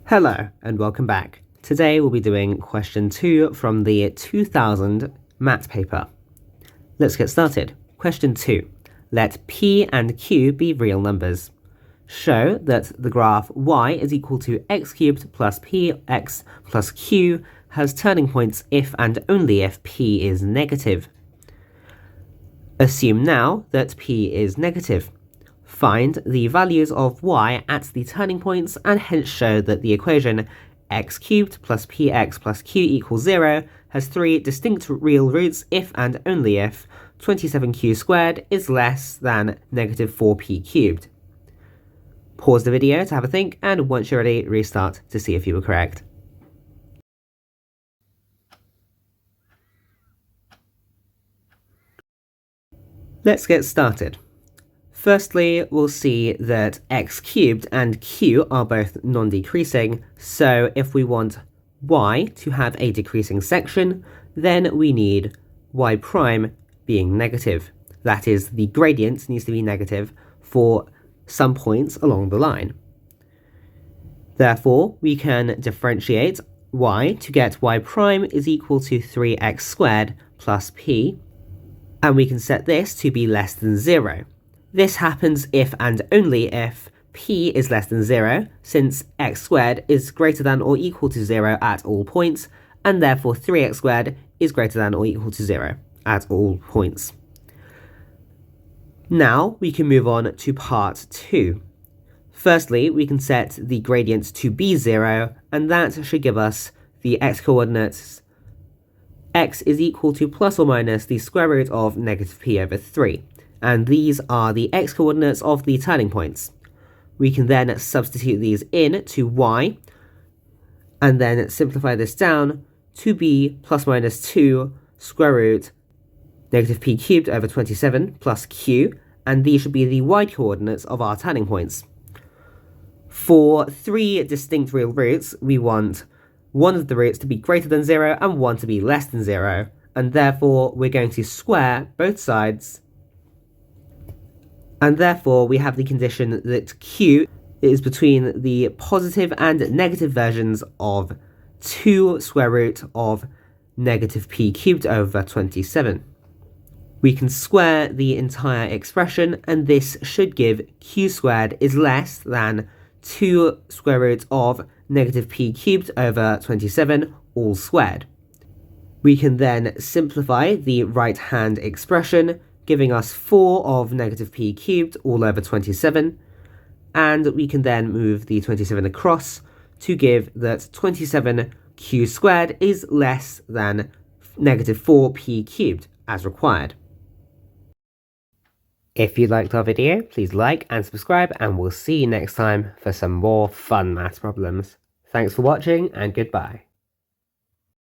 Hello and welcome back. Today we'll be doing question 2 from the 2000 maths paper. Let's get started. Question 2. Let p and q be real numbers. Show that the graph y is equal to x cubed plus px plus q has turning points if and only if p is negative. Assume now that p is negative. Find the values of y at the turning points and hence show that the equation x cubed plus px plus q equals 0 has three distinct real roots if and only if 27q squared is less than negative 4p cubed. Pause the video to have a think, and once you're ready, restart to see if you were correct. Let's get started. Firstly, we'll see that x cubed and q are both non-decreasing, so if we want y to have a decreasing section, then we need y prime being negative. That is, the gradient needs to be negative for some points along the line. Therefore, we can differentiate y to get y prime is equal to 3x squared plus p, and we can set this to be less than 0. This happens if and only if p is less than 0, since x squared is greater than or equal to 0 at all points, and therefore 3x squared is greater than or equal to 0 at all points. Now we can move on to part 2. Firstly, we can set the gradient to be 0, and that should give us the x-coordinates. X is equal to plus or minus the square root of negative p over 3. And these are the x-coordinates of the turning points. We can then substitute these in to y, and then simplify this down to be plus minus 2 square root negative p cubed over 27 plus q, and these should be the y-coordinates of our turning points. For three distinct real roots, we want one of the roots to be greater than 0 and one to be less than 0, and therefore we're going to square both sides. And therefore, we have the condition that q is between the positive and negative versions of 2 square root of negative p cubed over 27. We can square the entire expression, and this should give q squared is less than 2 square root of negative p cubed over 27 all squared. We can then simplify the right-hand expression, giving us 4 of negative p cubed all over 27, and we can then move the 27 across to give that 27q squared is less than negative 4p cubed as required. If you liked our video, please like and subscribe, and we'll see you next time for some more fun maths problems. Thanks for watching, and goodbye.